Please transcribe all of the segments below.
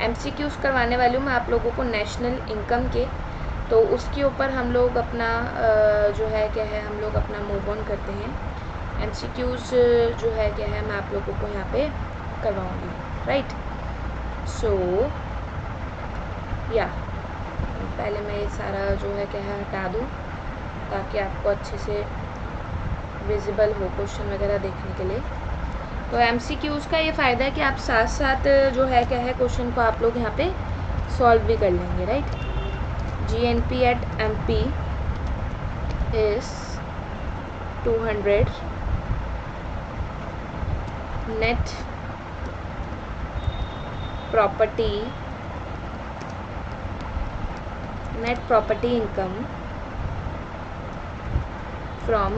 MCQs करवाने वाली हूँ मैं आप लोगों को नेशनल इनकम के, तो उसके ऊपर हम लोग अपना जो है क्या है हम लोग अपना मूव ऑन करते हैं। MCQs जो है क्या है मैं आप लोगों को यहाँ पे करवाऊँगी, राइट। सो या पहले मैं ये सारा जो है क्या है हटा दूँ ताकि आपको अच्छे से विजिबल हो क्वेश्चन वगैरह देखने के लिए। तो MCQs का ये फ़ायदा है कि आप साथ साथ जो है क्या है क्वेश्चन को आप लोग यहाँ पे सॉल्व भी कर लेंगे, right. GNP at MP is 200, net property income from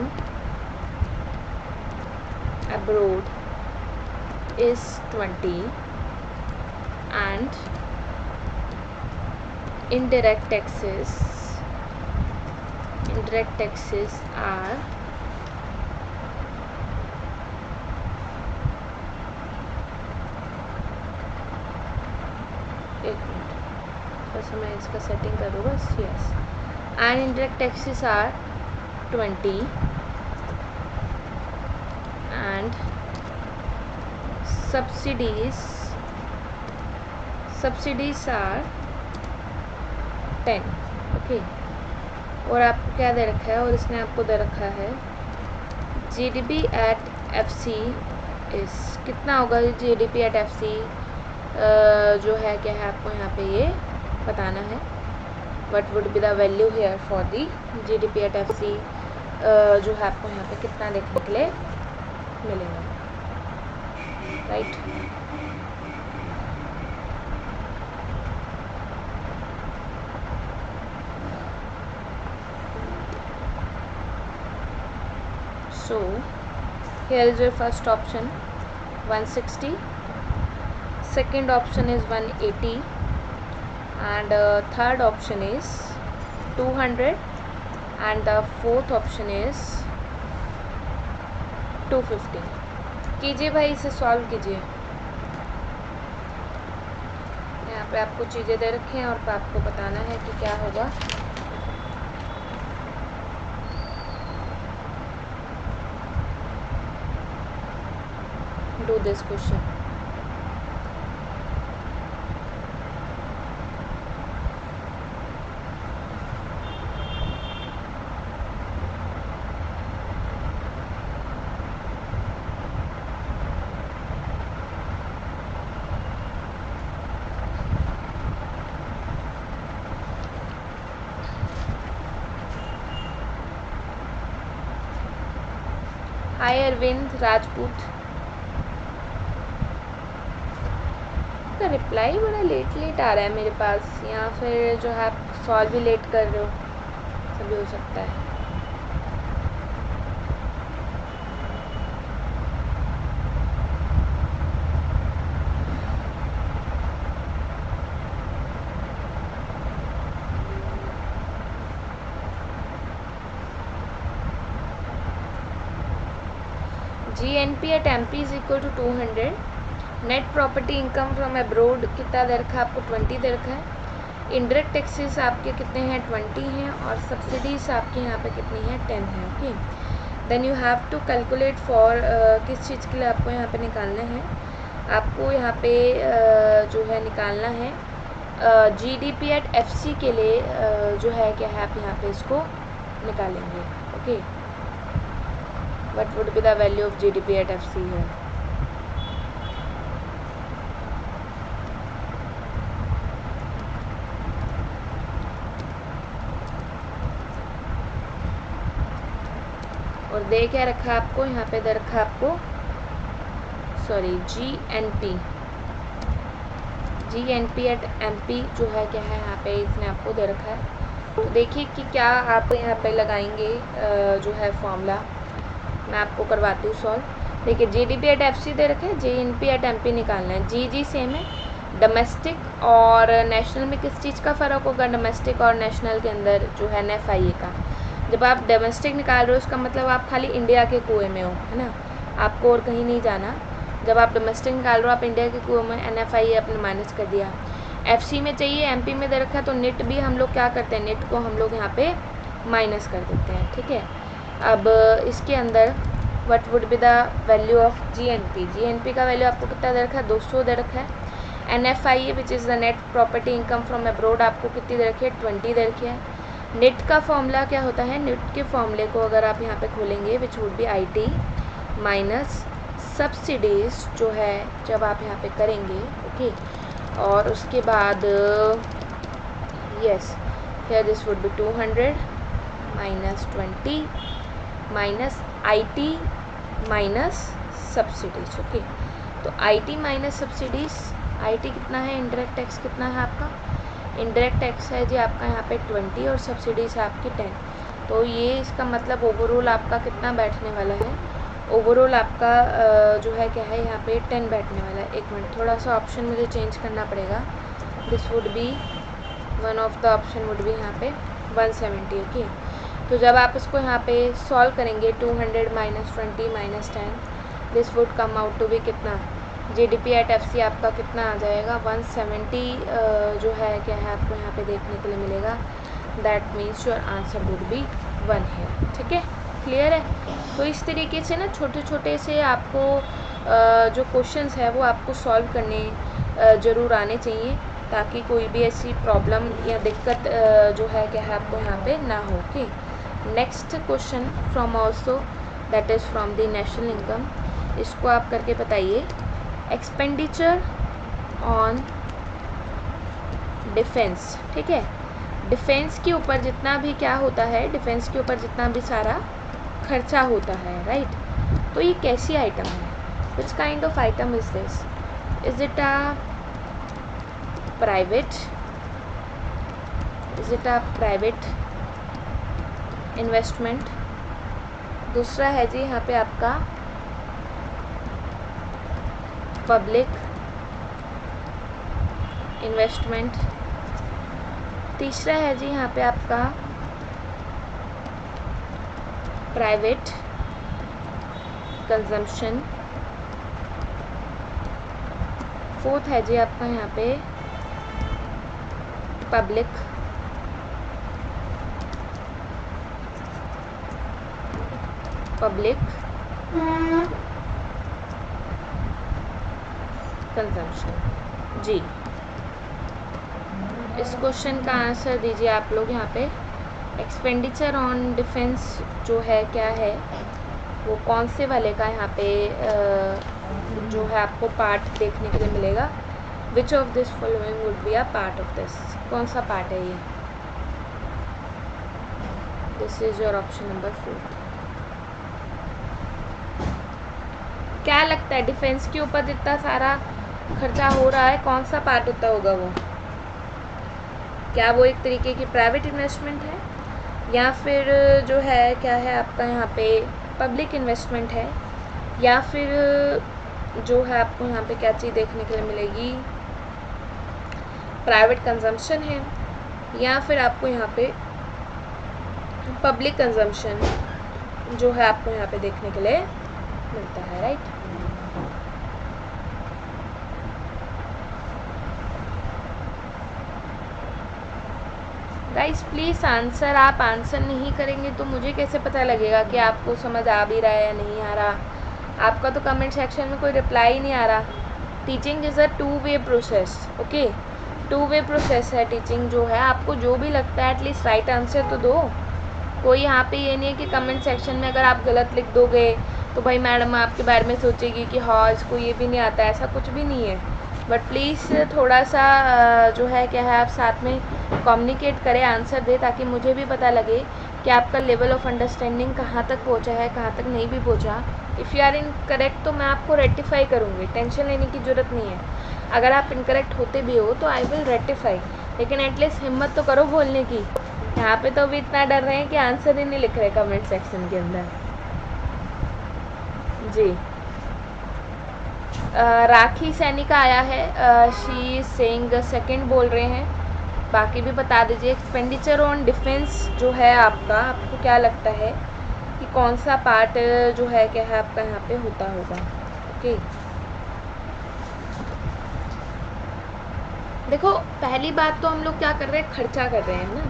abroad is 20 and indirect taxes are बस मैं इसका सेटिंग कर दूँ बस, yes. And indirect taxes are 20 and subsidies are 10, okay. और आपको क्या दे रखा है, और इसने आपको दे रखा है GDP at FC इस कितना होगा। GDP at FC जो है क्या है आपको यहाँ पे ये बताना है। What would be the value here for the GDP at FC जो है आपको यहाँ पे कितना देखने के लिए मिलेगा, right. So here is your first option 160, second option is 180 and third option is 200 and the fourth option is 250। कीजिए भाई, इसे सॉल्व कीजिए। यहाँ पे आपको चीज़ें दे रखी हैं और आपको बताना है कि क्या होगा। Do this question। हाय अरविंद राजपूत, का रिप्लाई बड़ा लेट आ रहा है मेरे पास, या फिर जो है आप सॉल्व भी लेट कर रहे हो, सभी हो सकता है। GNP at MP is equal to 200, net property income from abroad कितना दे रखा है आपको 20 दे रखा है, इनडायरेक्ट टैक्सेस आपके कितने हैं 20 हैं, और सब्सिडीज आपके यहाँ पे कितनी हैं 10 है, okay. Then you have to calculate for किस चीज़ के लिए आपको यहाँ पे निकालना है, आपको यहाँ पे जो है निकालना है GDP at FC के लिए जो है क्या है आप यहाँ पे इसको निकालेंगे, okay. What would be the value of GDP at FC है। और दे क्या रखा आपको यहाँ पे दे रखा आपको GNP at MP जो है क्या है यहाँ पे इसने आपको दे रखा है। तो देखिए कि क्या आप यहाँ पे लगाएंगे जो है फॉर्मूला, मैं आपको करवाती हूँ सॉल्व। देखिए GDP at FC दे रखा है, GNP at MP निकालना है। जी सेम है। डोमेस्टिक और नेशनल में किस चीज़ का फ़र्क होगा, डोमेस्टिक और नेशनल के अंदर जो है NFIA का। जब आप डोमेस्टिक निकाल रहे हो उसका मतलब आप खाली इंडिया के कुएं में हो, है ना, आपको और कहीं नहीं जाना। जब आप डोमेस्टिक निकाल रहे हो आप इंडिया के कुएं में, NFIA आपने माइनस कर दिया। FC में चाहिए, MP में दे रखा है, तो नेट भी हम लोग क्या करते हैं, नेट को हम लोग यहाँ पे माइनस कर देते हैं, ठीक है। अब इसके अंदर what would be the value of GNP का वैल्यू आपको कितना दे रखा है, 200 दे रखा है। NFI which is the net property income from abroad आपको कितनी दे रखी है, 20 दे रखी है। नेट का फॉर्मूला क्या होता है, नेट के फॉर्मूले को अगर आप यहाँ पे खोलेंगे which would be IT minus subsidies जो है जब आप यहाँ पे करेंगे, ओके। और उसके बाद yes here this would B 200 minus 20 minus IT minus subsidies, okay. तो IT माइनस सब्सिडीज, IT कितना है, इनडायरेक्ट टैक्स कितना है आपका, इनडायरेक्ट टैक्स है जी आपका यहाँ पे 20 और सब्सिडीज है आपकी 10। तो ये इसका मतलब ओवरऑल आपका कितना बैठने वाला है, ओवरऑल आपका जो है क्या है यहाँ पे 10 बैठने वाला है। एक मिनट, थोड़ा सा ऑप्शन मुझे चेंज करना पड़ेगा। This would B one of the option would be यहाँ पे 170, ओके। तो जब आप इसको यहाँ पे सॉल्व करेंगे 200 minus 20 minus 10 this would come out to be कितना, GDP एट FC आपका कितना आ जाएगा 170 जो है क्या है आपको यहाँ पे देखने के लिए मिलेगा। That means your answer would be 1 है, ठीक है, क्लियर है। तो इस तरीके से ना छोटे छोटे से आपको जो क्वेश्चंस है वो आपको सॉल्व करने ज़रूर आने चाहिए, ताकि कोई भी ऐसी प्रॉब्लम या दिक्कत जो है क्या है आपको यहाँ पे ना हो, okay. Next question from also that is from the national income, इसको आप करके बताइए। एक्सपेंडिचर ऑन डिफेंस, ठीक है, डिफेंस के ऊपर जितना भी क्या होता है, डिफेंस के ऊपर जितना भी सारा खर्चा होता है, राइट। तो ये कैसी आइटम है, which kind of item is this, is it a private, is it a private investment. दूसरा है जी यहाँ पे आपका पब्लिक इन्वेस्टमेंट। तीसरा है जी यहाँ पे आपका प्राइवेट कंजम्पशन। फोर्थ है जी आपका यहाँ पे पब्लिक कंजम्पशन जी। इस क्वेश्चन का आंसर दीजिए आप लोग यहाँ पे। एक्सपेंडिचर ऑन डिफेंस जो है क्या है, वो कौन से वाले का यहाँ पे जो है आपको पार्ट देखने के लिए मिलेगा। Which of this following would be a part of this, कौन सा पार्ट है ये, this is your option number 4। क्या लगता है डिफेंस के ऊपर जितना सारा खर्चा हो रहा है कौन सा पार्ट होता होगा वो, क्या वो एक तरीके की प्राइवेट इन्वेस्टमेंट है, या फिर जो है क्या है आपका यहाँ पे पब्लिक इन्वेस्टमेंट है, या फिर जो है आपको यहाँ पे क्या चीज़ देखने के लिए मिलेगी, प्राइवेट कंजम्पशन है, या फिर आपको यहाँ पे पब्लिक कंजम्पशन जो है आपको यहाँ पे देखने के लिए मिलता है, राइट। गाइस प्लीज़ आंसर, आप आंसर नहीं करेंगे तो मुझे कैसे पता लगेगा कि आपको समझ आ भी रहा है या नहीं आ रहा। आपका तो कमेंट सेक्शन में कोई रिप्लाई ही नहीं आ रहा। Teaching is a 2 way process, okay, 2 way process है टीचिंग जो है। आपको जो भी लगता है एटलीस्ट राइट आंसर तो दो। कोई यहाँ पे ये नहीं है कि कमेंट सेक्शन में अगर आप गलत लिख दोगे तो भाई मैडम आपके बारे में सोचेगी कि हाँ इसको ये भी नहीं आता, ऐसा कुछ भी नहीं है। बट प्लीज़ थोड़ा सा जो है क्या है आप साथ में कम्युनिकेट करें, आंसर दे, ताकि मुझे भी पता लगे कि आपका लेवल ऑफ अंडरस्टैंडिंग कहाँ तक पहुँचा है, कहाँ तक नहीं भी पहुँचा। इफ़ यू आर इनकरेक्ट तो मैं आपको रेक्टिफाई करूँगी, टेंशन लेने की ज़रूरत नहीं है। अगर आप इनकरेक्ट होते भी हो तो आई विल रेक्टिफाई, लेकिन एटलीस्ट हिम्मत तो करो बोलने की। यहाँ पे तो अभी इतना डर रहे हैं कि आंसर ही नहीं लिख रहे कमेंट सेक्शन के अंदर जी। राखी सैनिका आया है, शी सेइंग सेकंड बोल रहे हैं। बाकी भी बता दीजिए। एक्सपेंडिचर ऑन डिफेंस जो है आपका, आपको क्या लगता है कि कौन सा पार्ट जो है क्या है आपका यहाँ पे होता होगा, ओके। देखो पहली बात तो हम लोग क्या कर रहे हैं, खर्चा कर रहे हैं ना,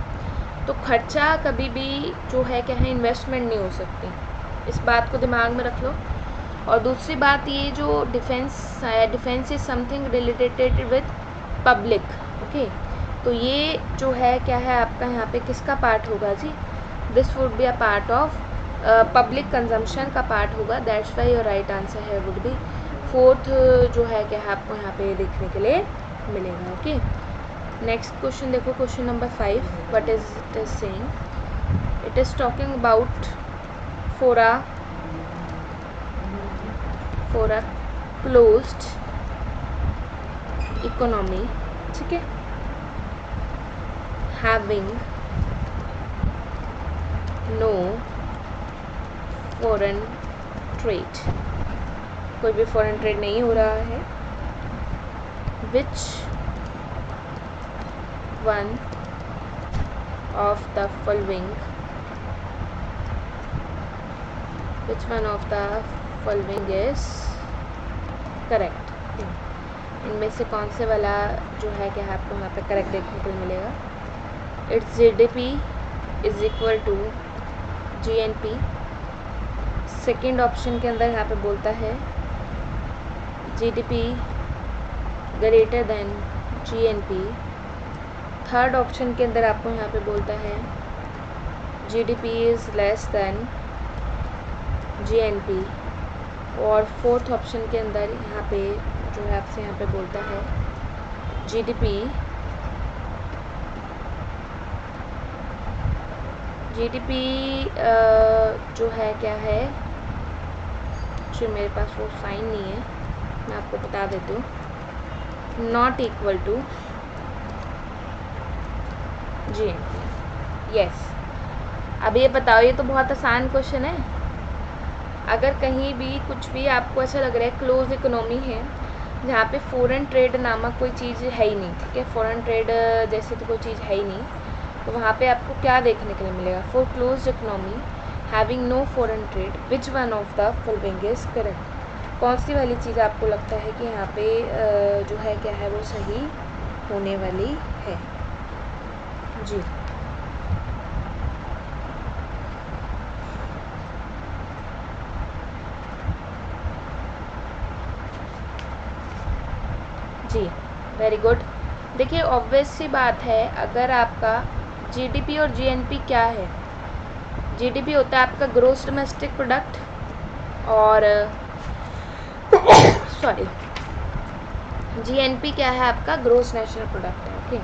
तो खर्चा कभी भी जो है क्या है, इन्वेस्टमेंट नहीं हो सकती, इस बात को दिमाग में रख लो। और दूसरी बात ये जो defence is something related with public, okay, तो ये जो है क्या है आपका यहाँ पे किसका पार्ट होगा जी, this would be a part of public consumption का पार्ट होगा, that's why your right answer है वुड बी फोर्थ जो है क्या है आपको यहाँ पे देखने के लिए मिलेगा। ओके, नेक्स्ट क्वेश्चन देखो, question number 5, what is it is saying, it is talking about for a closed economy, ठीक है, हैविंग नो फॉरेन ट्रेड, कोई भी फॉरेन ट्रेड नहीं हो रहा है, which one of the following is correct, इनमें से कौन से वाला जो है क्या है आपको यहाँ पे करेक्ट देखने को मिलेगा, it's GDP is equal to GNP, second option के अंदर यहाँ पे बोलता है GDP greater than GNP, third option के अंदर आपको यहाँ पे बोलता है GDP is less than GNP, और फोर्थ ऑप्शन के अंदर यहाँ पे जो है आपसे यहाँ पे बोलता है GDP जो है क्या है, जो मेरे पास वो साइन नहीं है, मैं आपको बता देती हूँ, not equal to GNP, yes. अब ये बताओ, ये तो बहुत आसान क्वेश्चन है, अगर कहीं भी कुछ भी आपको ऐसा लग रहा है क्लोज इकोनॉमी है जहाँ पे फॉरेन ट्रेड नामक कोई चीज़ है ही नहीं, ठीक है, फॉरेन ट्रेड जैसे तो कोई चीज़ है ही नहीं, तो वहाँ पे आपको क्या देखने के लिए मिलेगा, for close economy having no foreign trade which one of the following is correct, कौन सी वाली चीज़ आपको लगता है कि यहाँ पे जो है क्या है वो सही होने वाली है जी। जी वेरी गुड। देखिए ऑब्वियस सी बात है, अगर आपका GDP और GNP क्या है, GDP होता है आपका ग्रोस डोमेस्टिक प्रोडक्ट, और सॉरी GNP क्या है आपका ग्रोस नेशनल प्रोडक्ट है, ओके।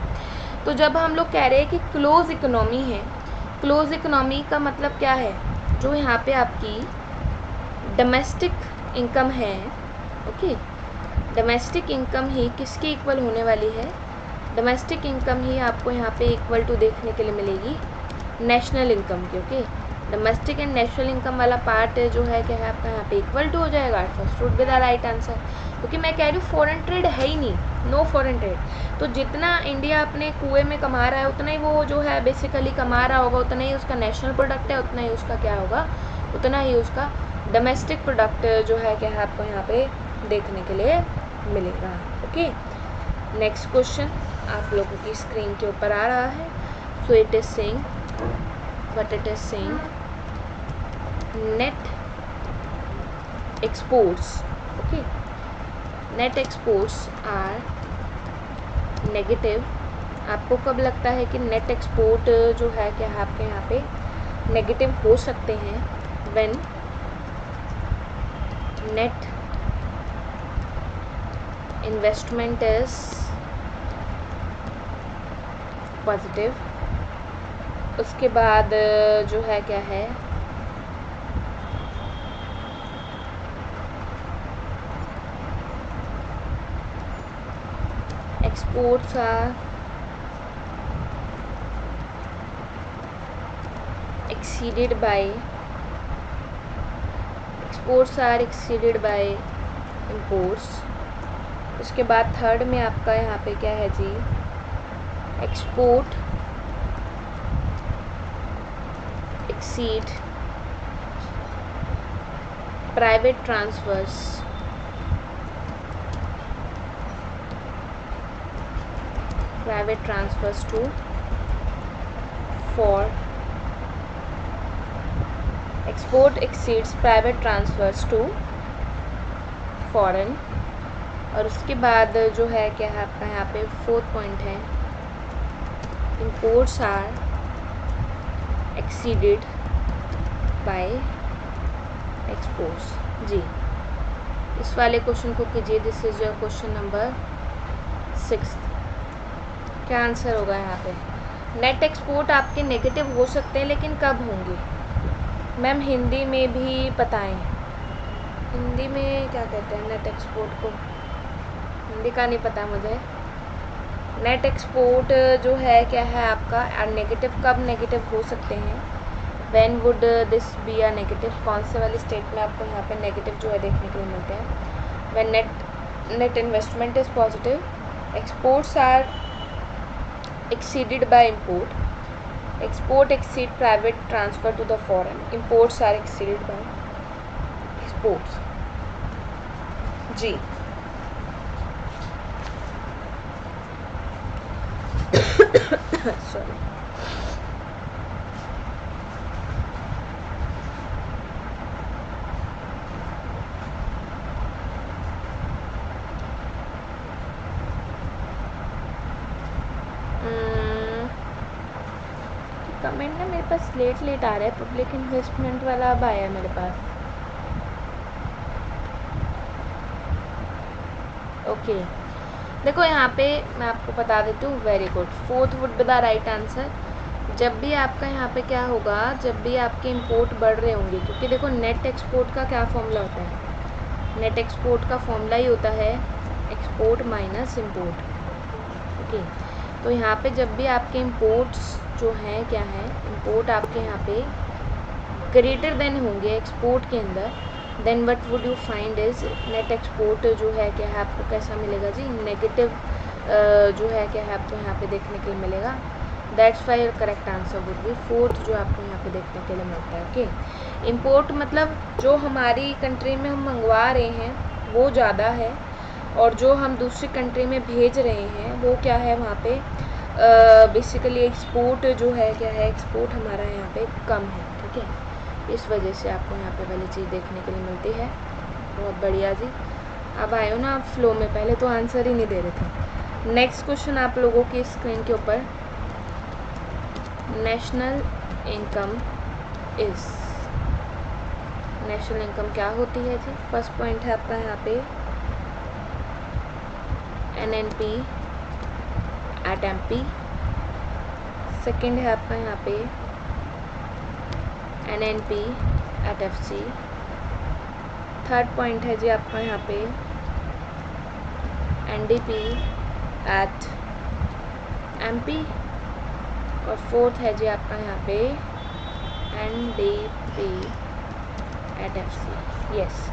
तो जब हम लोग कह रहे हैं कि क्लोज इकोनॉमी है, क्लोज इकोनॉमी का मतलब क्या है, जो यहाँ पे आपकी डोमेस्टिक इनकम है, ओके, डोमेस्टिक इनकम ही किसकी इक्वल होने वाली है, डोमेस्टिक इनकम ही आपको यहाँ पे इक्वल टू देखने के लिए मिलेगी नेशनल इनकम की, okay, domestic and national income वाला पार्ट जो है क्या है आपका यहाँ पे इक्वल टू हो जाएगा, first would be the right answer, क्योंकि मैं कह रही हूँ फॉरेन ट्रेड है ही नहीं, नो फॉरेन ट्रेड, तो जितना इंडिया अपने कुएं में कमा रहा है उतना ही वो जो है बेसिकली कमा रहा होगा, उतना ही उसका नेशनल प्रोडक्ट है, उतना ही उसका क्या होगा, उतना ही उसका डोमेस्टिक प्रोडक्ट जो है क्या है आपको यहाँ पे देखने के लिए मिलेगा, ओके। नेक्स्ट क्वेश्चन आप लोगों की स्क्रीन के ऊपर आ रहा है, so it is saying, what it is saying, net exports, okay, net exports are negative, आपको कब लगता है कि नेट एक्सपोर्ट जो है क्या है आपके यहाँ पे नेगेटिव हो सकते हैं, when net investment is positive, उसके बाद जो है क्या है exports are exceeded by imports, उसके बाद थर्ड में आपका यहाँ पे क्या है जी, export exceed private transfers, private transfers to for export exceeds private transfers to foreign। और उसके बाद जो है क्या है आपका यहाँ पे फोर्थ पॉइंट है imports are exceeded by exports। जी, इस वाले क्वेश्चन को कीजिए। This is your question number 6। क्या आंसर होगा यहाँ पे? नेट एक्सपोर्ट आपके नेगेटिव हो सकते हैं, लेकिन कब होंगे? मैम हिंदी में भी बताएं, हिंदी में क्या कहते हैं नेट एक्सपोर्ट को? हिंदी का नहीं पता मुझे। नेट एक्सपोर्ट जो है क्या है आपका नेगेटिव, कब नेगेटिव हो सकते हैं? When would this be a negative? कौन से वाली स्टेट में आपको यहाँ पे नेगेटिव जो है देखने के लिए मिलते हैं? When net investment is positive, exports are exceeded by import, export exceed private transfer to the foreign, imports are exceeded by exports। जी, सॉरी। कमेंट ना मेरे पास लेट आ रहा है। पब्लिक इन्वेस्टमेंट वाला अब आया है मेरे पास। ओके, देखो यहाँ पे मैं आपको बता देती हूँ। Very good, fourth would be the right answer. जब भी आपका यहाँ पे क्या होगा, जब भी आपके इंपोर्ट बढ़ रहे होंगे, क्योंकि देखो नेट एक्सपोर्ट का क्या फॉर्मूला होता है? नेट एक्सपोर्ट का फॉर्मूला ही होता है एक्सपोर्ट माइनस इम्पोर्ट। ओके, तो यहाँ पे जब भी आपके इंपोर्ट्स जो हैं क्या है, इंपोर्ट आपके यहाँ पे ग्रेटर देन होंगे एक्सपोर्ट के अंदर, then what would you find is net export जो है क्या है आपको कैसा मिलेगा जी? नेगेटिव जो है क्या है आपको यहाँ पे देखने के लिए मिलेगा। That's why correct answer would be fourth जो आपको यहाँ पे देखने के लिए मिलता है। ओके, इंपोर्ट मतलब जो हमारी कंट्री में हम मंगवा रहे हैं वो ज़्यादा है, और जो हम दूसरी कंट्री में भेज रहे हैं वो क्या है वहाँ पे बेसिकली एक्सपोर्ट जो है क्या है, एक्सपोर्ट हमारा यहाँ पे कम है। ठीक है, इस वजह से आपको यहाँ पे वाली चीज़ देखने के लिए मिलती है। बहुत बढ़िया जी, अब आए हो ना आप फ्लो में, पहले तो आंसर ही नहीं दे रहे थे। नेक्स्ट क्वेश्चन आप लोगों की स्क्रीन के ऊपर, national income is, national income क्या होती है जी? फर्स्ट पॉइंट है आपका यहाँ पे NNP एट MP। सेकेंड है आपका यहाँ पे NNP at FC। Third point है जी आपका यहाँ पे NDP एट MP। और फोर्थ है जी आपका यहाँ पे NDP at FC। Yes,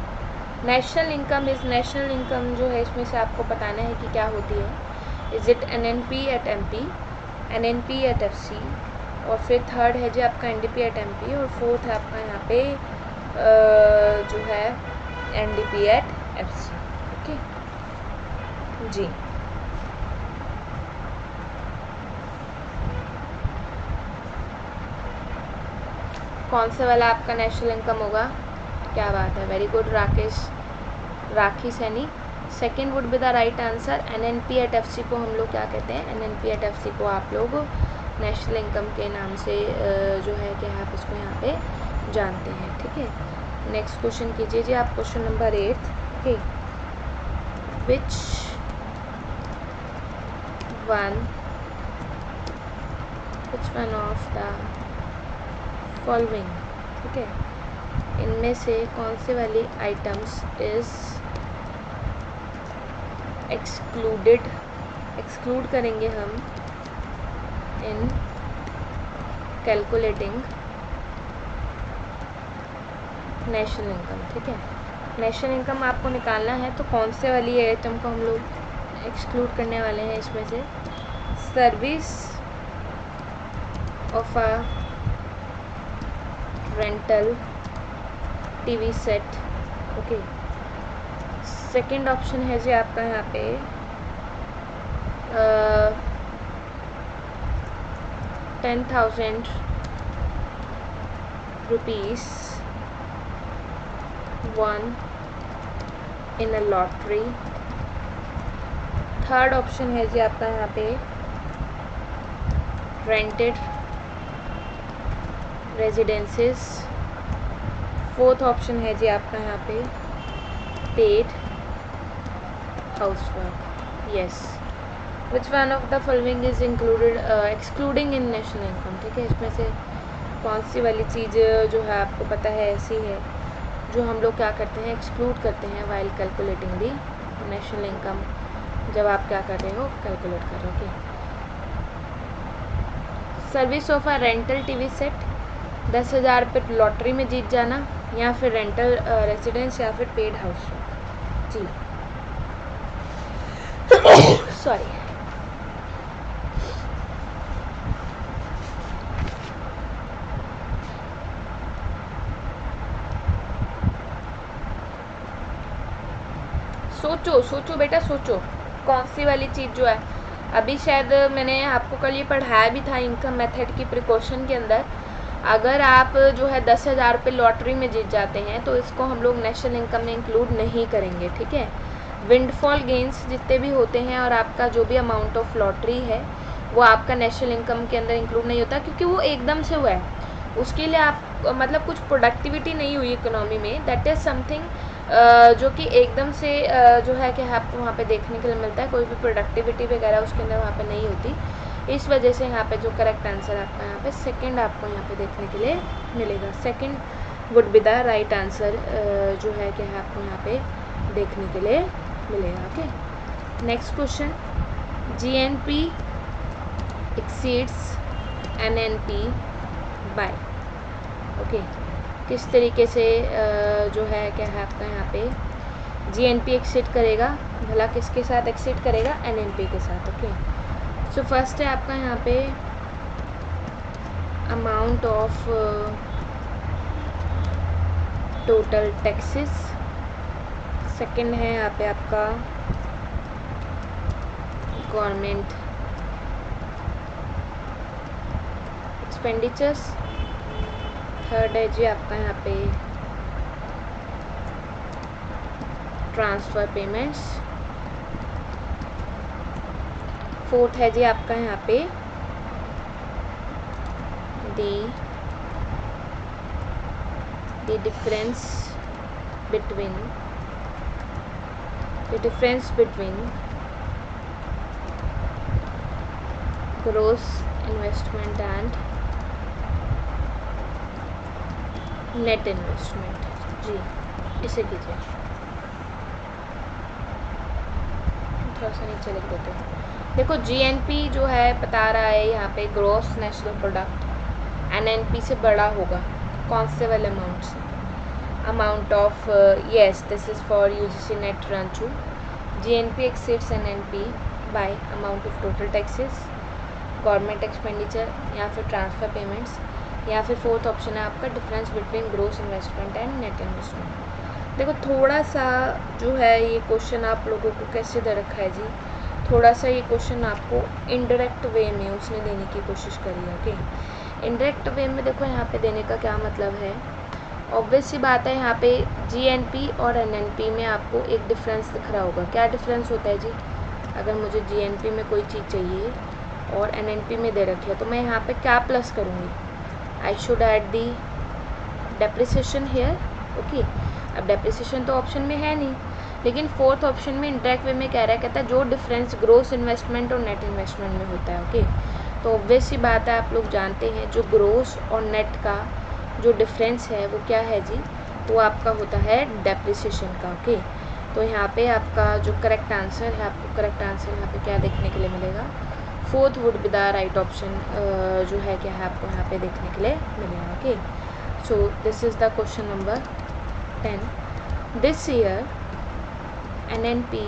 national income is, national income जो है इसमें से आपको बताना है कि क्या होती है। Is it NNP at MP, NNP at FC, और फिर थर्ड है जी आपका NDP एट MP, और फोर्थ है आपका यहाँ पे जो है NDP एट FC। ओके जी, कौन सा वाला आपका नेशनल इनकम होगा? क्या बात है, very good Rakhi Saini. Second would be the right answer. NNP at FC को हम लोग क्या कहते हैं? NNP एट FC को आप लोग नेशनल इनकम के नाम से जो है क्या आप इसको यहाँ पे जानते हैं। ठीक है, नेक्स्ट क्वेश्चन कीजिए जी आप, question number 8। Okay, which one of the following, ठीक है, इनमें से कौन से वाली आइटम्स इज एक्सक्लूडेड, एक्सक्लूड करेंगे हम इन कैलकुलेटिंग नेशनल इनकम। ठीक है, नेशनल इनकम आपको निकालना है तो कौन से वाली आइटम को हम लोग एक्सक्लूड करने वाले हैं इसमें से? Service of a rental TV set. Okay, second option है जी आपका यहाँ पे 10,000 rupees won in a lottery. Third option है जी आपका यहाँ पे रेंटेड रेजिडेंसेस. फोर्थ ऑप्शन है जी आपका यहाँ पे paid housework. Yes, which one of the following is included excluding in national income. ठीक है, इसमें से कौन सी वाली चीज़ जो है आपको पता है ऐसी है जो हम लोग क्या करते हैं, एक्सक्लूड करते हैं वाइल कैलकुलेटिंग दी नेशनल इनकम. जब आप क्या कर रहे हो, कैलकुलेट कर रहे हो. Service of a rental TV set, 10,000 रुपये लॉटरी में जीत जाना, या फिर रेंटल रेजिडेंस, या फिर पेड हाउस जी. सॉरी. सोचो सोचो बेटा, सोचो कौन सी वाली चीज़ जो है. अभी शायद मैंने आपको कल ये पढ़ाया भी था इनकम मेथड की प्रिकॉशन के अंदर. अगर आप जो है 10,000 रुपये लॉटरी में जीत जाते हैं तो इसको हम लोग नेशनल इनकम में इंक्लूड नहीं करेंगे. ठीक है, विंडफॉल गेंस जितने भी होते हैं और आपका जो भी अमाउंट ऑफ लॉटरी है वो आपका नेशनल इनकम के अंदर इंक्लूड नहीं होता, क्योंकि वो एकदम से हुआ है. उसके लिए आप मतलब कुछ प्रोडक्टिविटी नहीं हुई इकोनॉमी में. दैट इज़ समथिंग जो कि एकदम से जो है कि आपको वहाँ पे देखने के लिए मिलता है. कोई भी प्रोडक्टिविटी वगैरह उसके अंदर वहाँ पे नहीं होती. इस वजह से यहाँ पे जो करेक्ट आंसर आपका यहाँ पे सेकंड आपको यहाँ पे देखने के लिए मिलेगा. Second would be the right answer जो है कि आपको यहाँ पे देखने के लिए मिलेगा. Okay, next question. GNP exceeds NNP by. Okay, किस तरीके से जो है क्या है आपका यहाँ पे GNP एक्सीड करेगा, भला किसके साथ एक्सीड करेगा, NNP के साथ. ओके, सो फर्स्ट है आपका यहाँ पे amount of total taxes. Second है यहाँ पे आपका गवर्नमेंट एक्सपेंडिचर्स. थर्ड है जी आपका यहाँ पे ट्रांसफ़र पेमेंट्स. फोर्थ है जी आपका यहाँ पे the difference between gross investment and net investment. जी, इसे कीजिए, थोड़ा सा नीचे लिख देते हैं. देखो GNP जो है बता रहा है यहाँ पे ग्रॉस नेशनल प्रोडक्ट NNP से बड़ा होगा. कौन से वाले अमाउंट से? Amount of yes, this is for UGC net run-through. GNP exceeds NNP bye amount of total taxes, government expenditure, या फिर ट्रांसफ़र पेमेंट्स, या फिर फोर्थ ऑप्शन है आपका difference between gross investment and net investment. देखो थोड़ा सा जो है ये क्वेश्चन आप लोगों को कैसे दे रखा है जी, थोड़ा सा ये क्वेश्चन आपको इनडायरेक्ट वे में उसने देने की कोशिश करी है. ओके, इनडायरेक्ट वे में देखो यहाँ पे देने का क्या मतलब है. ऑब्वियस सी बात है, यहाँ पे GNP और NNP में आपको एक डिफरेंस दिख रहा होगा. क्या डिफरेंस होता है जी? अगर मुझे GNP में कोई चीज़ चाहिए और NNP में दे रखी है तो मैं यहाँ पे क्या प्लस करूँगी? I should add the depreciation here. Okay, अब डेप्रिसिएशन तो ऑप्शन में है नहीं, लेकिन फोर्थ ऑप्शन में इंडायरेक्ट वे में कह रहा है, कहता है जो डिफरेंस ग्रोस इन्वेस्टमेंट और नेट इन्वेस्टमेंट में होता है. ओके, तो ऑब्वियस सी बात है, आप लोग जानते हैं जो ग्रोस और नेट का जो डिफरेंस है वो क्या है जी, वो आपका होता है डेप्रिसिएशन का. ओके, तो यहाँ पे आपका जो करेक्ट आंसर है, आपको करेक्ट आंसर यहाँ पे क्या देखने के लिए मिलेगा? Fourth would be the right option जो है क्या है आपको यहाँ पे देखने के लिए मिलेगा. Okay, so this is the question number 10. This year NNP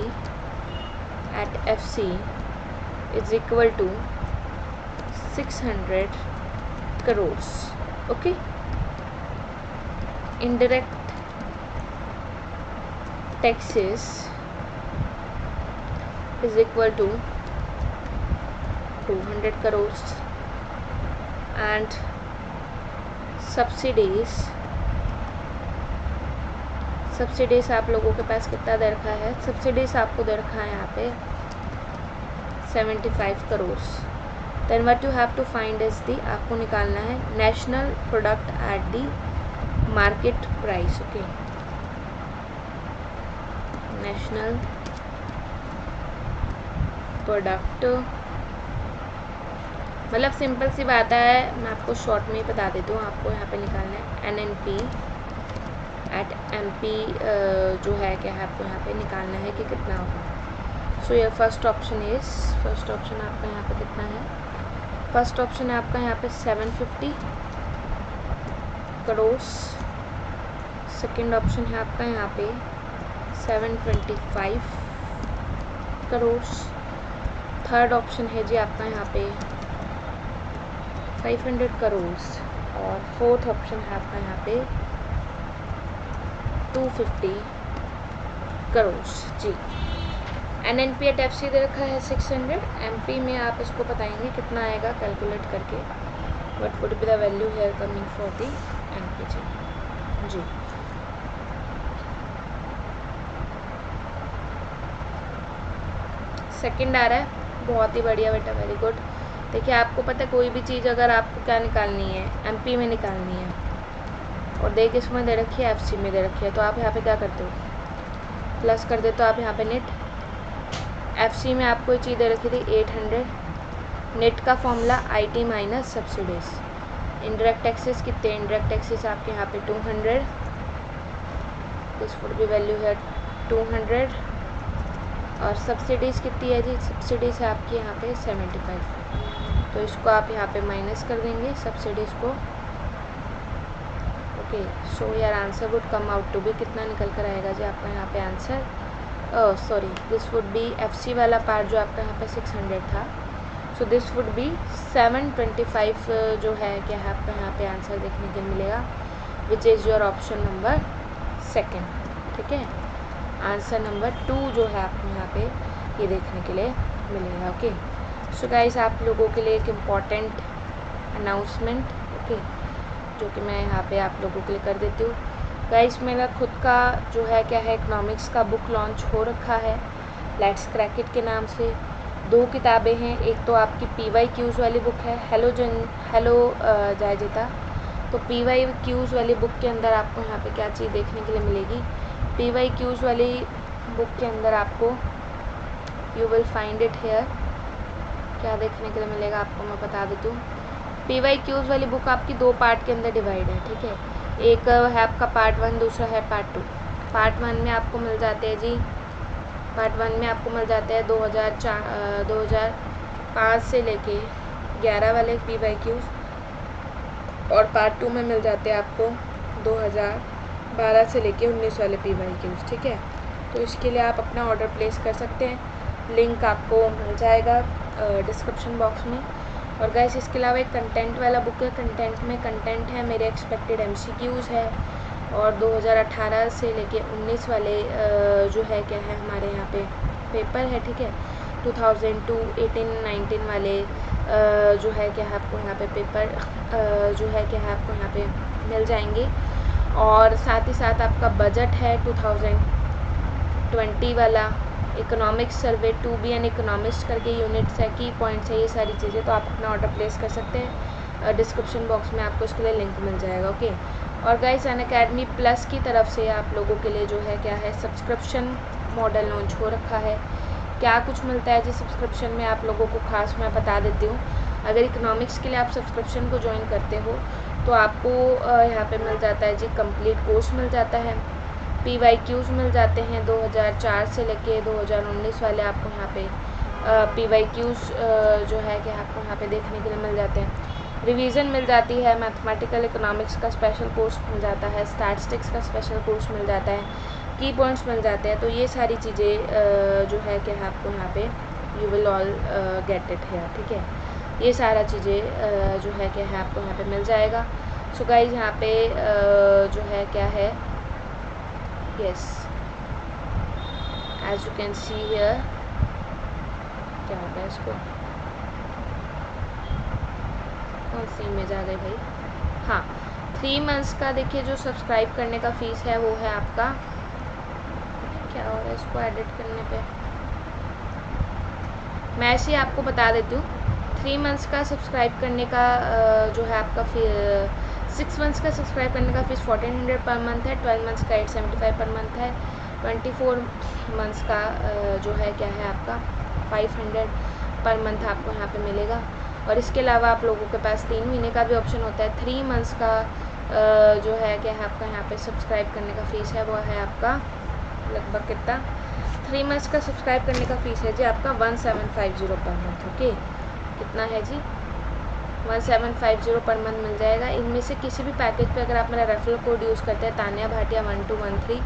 at FC is equal to 600 crores. Okay, indirect taxes is equal to 200 crores. And subsidies आप लोगों के पास कितना दे रखा है? सब्सिडीज आपको दे रखा है यहाँ पे 75 crore. Then what you have to find is the, आपको निकालना है national product at the market price. Okay, national product, मतलब सिंपल सी बात है, मैं आपको शॉर्ट में ही बता देती हूँ। आपको यहाँ पे निकालना है NNP एट MP जो है क्या है, आपको यहाँ पे निकालना है कि कितना होगा। सो ये फर्स्ट ऑप्शन आपका यहाँ पे कितना है? फर्स्ट ऑप्शन है आपका यहाँ पे 750 करोड़। सेकेंड ऑप्शन है आपका यहाँ पे 725 करोड़। थर्ड ऑप्शन है जी आपका यहाँ पे 500 करोड़। और फोर्थ ऑप्शन है आपका यहाँ पे 250 करोड़ जी। NNP एट FC दे रखा है 600। MP में आप इसको बताएंगे कितना आएगा कैलकुलेट करके, what would be the value here coming for the MP जी। सेकंड आ रहा है, बहुत ही बढ़िया बेटा, वेरी गुड। देखिए आपको पता है कोई भी चीज़ अगर आपको क्या निकालनी है, MP में निकालनी है, और देख इसमें दे रखी है FC में दे रखी है, तो आप यहाँ पे क्या करते हो? प्लस कर देते हो आप यहाँ पे नेट। FC में आपको ये चीज़ दे रखी थी 800। नेट का formula IT minus subsidies. Indirect taxes कितने? इनडायरेक्ट टैक्सेस आपके यहाँ पे 200, दिस वुड बी वैल्यू है 200। और सब्सिडीज़ कितनी है जी? सब्सिडीज़ है आपकी यहाँ पे 75, तो इसको आप यहाँ पे माइनस कर देंगे सब्सिडीज़ को। ओके, सो यार answer would come out to भी कितना निकल कर आएगा जी आपका यहाँ पे answer? Sorry, this would be FC वाला पार्ट जो आपका यहाँ पे 600 था, सो दिस वुड बी 725 जो है क्या है आपका यहाँ पे आंसर देखने के मिलेगा, which is your option number second. ठीक है, आंसर नंबर 2 जो है आपको यहाँ पे ये देखने के लिए मिलेगा। ओके, सो गाइस आप लोगों के लिए एक इम्पॉर्टेंट अनाउंसमेंट, ओके, जो कि मैं यहाँ पे आप लोगों के लिए कर देती हूँ। गाइस मेरा खुद का जो है क्या है इकोनॉमिक्स का बुक लॉन्च हो रखा है लेट्स क्रैक इट के नाम से। 2 किताबें हैं, एक तो आपकी PYQs वाली बुक है, हेलो जायजिता। तो PYQs वाली बुक के अंदर आपको यहाँ पे क्या चीज़ देखने के लिए मिलेगी? PYQs वाली बुक के अंदर आपको you will find it here, क्या देखने के लिए मिलेगा आपको मैं बता देती हूँ। PYQs वाली बुक आपकी 2 पार्ट के अंदर डिवाइड है, ठीक है। एक है आपका पार्ट 1, दूसरा है पार्ट 2। पार्ट 1 में आपको मिल जाते हैं जी, पार्ट 1 में आपको मिल जाते हैं 2005 से लेके 11 वाले PYQs, और पार्ट 2 में मिल जाते हैं आपको 2012 से लेके 19 वाले PYQs, ठीक है। तो इसके लिए आप अपना ऑर्डर प्लेस कर सकते हैं, लिंक आपको मिल जाएगा डिस्क्रिप्शन बॉक्स में। और गाइस इसके अलावा एक कंटेंट वाला बुक है, कंटेंट है मेरे एक्सपेक्टेड MCQs है, और 2018 से लेके 19 वाले जो है क्या है हमारे यहाँ पे पेपर है, ठीक है। 2002, 18, 19 वाले जो है क्या है आपको यहाँ पे पेपर जो है क्या है आपको यहाँ पे मिल जाएंगे। और साथ ही साथ आपका बजट है 2020 वाला, economics survey 2B and economics करके यूनिट्स है, की पॉइंट्स है, ये सारी चीज़ें। तो आप अपना ऑर्डर प्लेस कर सकते हैं, डिस्क्रिप्शन बॉक्स में आपको इसके लिए लिंक मिल जाएगा, ओके। और गाइस अनअकैडमी प्लस की तरफ से आप लोगों के लिए जो है क्या है सब्सक्रिप्शन मॉडल लॉन्च हो रखा है। क्या कुछ मिलता है जी सब्सक्रिप्शन में आप लोगों को, खास मैं बता देती हूँ। अगर इकोनॉमिक्स के लिए आप सब्सक्रिप्शन को ज्वाइन करते हो तो आपको यहाँ पे मिल जाता है जी कंप्लीट कोर्स मिल जाता है, PYQs मिल जाते हैं 2004 से लेके 2019 वाले आपको यहाँ पे PYQs जो है कि आपको यहाँ पे देखने के लिए मिल जाते हैं। रिवीजन मिल जाती है, मैथमेटिकल इकोनॉमिक्स का स्पेशल कोर्स मिल जाता है, स्टैटिस्टिक्स का स्पेशल कोर्स मिल जाता है, की पॉइंट्स मिल जाते हैं। तो ये सारी चीज़ें जो है कि आपको यहाँ पे you will all get it here, ठीक है। ये सारा चीज़ें जो है क्या है आपको यहाँ पे मिल जाएगा। सो गाइज यहाँ पे जो है क्या है, yes as you can see here, क्या होगा इसको, कौन सी इमेज आ गई भाई, हाँ 3 मंथ्स का देखिए जो सब्सक्राइब करने का फ़ीस है वो है आपका, क्या हो रहा है इसको एडिट करने पे, मैं ऐसे ही आपको बता देती हूँ। 3 मंथ्स का सब्सक्राइब करने का जो है आपका 6 मंथ्स का सब्सक्राइब करने का फीस 1400 पर मंथ है, 12 मंथ्स का 875 पर मंथ है, 24 मंथ्स का जो है क्या है आपका 500 पर मंथ आपको यहाँ पे मिलेगा। और इसके अलावा आप लोगों के पास 3 महीने का भी ऑप्शन होता है। 3 मंथ्स का जो है क्या है आपका यहाँ पे सब्सक्राइब करने का फ़ीस है वो है आपका लगभग कितना, 3 मंथ्स का सब्सक्राइब करने का फ़ीस है जी आपका 1750 पर मंथ। ओके, कितना है जी 1750 पर मंथ मिल जाएगा। इनमें से किसी भी पैकेज पे अगर आप मेरा रेफरल कोड यूज़ करते हैं तान्या भाटिया 1213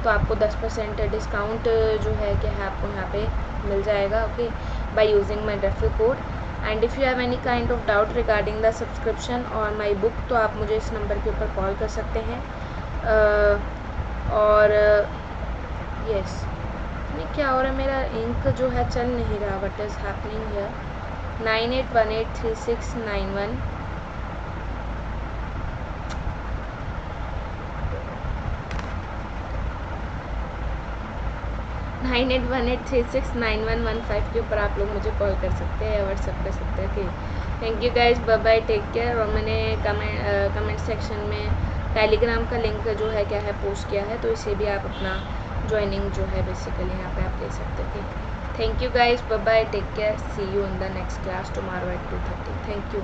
तो आपको 10% डिस्काउंट जो है क्या है आपको यहाँ पे मिल जाएगा। Okay, by using my referral code. And if you have any kind of doubt regarding the subscription और माई बुक तो आप मुझे इस नंबर के ऊपर कॉल कर सकते हैं। और यस नहीं क्या हो रहा है, मेरा इंक जो है चल नहीं रहा, व्हाट इज़ हैपनिंग हियर। 98183691 9818369115 के ऊपर आप लोग मुझे कॉल कर सकते हैं या व्हाट्सएप कर सकते हैं। Okay, thank you guys, bye bye, take care. और मैंने कमेंट सेक्शन में टेलीग्राम का लिंक जो है क्या है पोस्ट किया है, तो इसे भी आप अपना ज्वाइनिंग जो है बेसिकली यहाँ पे आप ले सकते थे। Thank you guys, bye bye, take care, see you in the next class tomorrow at 2:30। Thank you.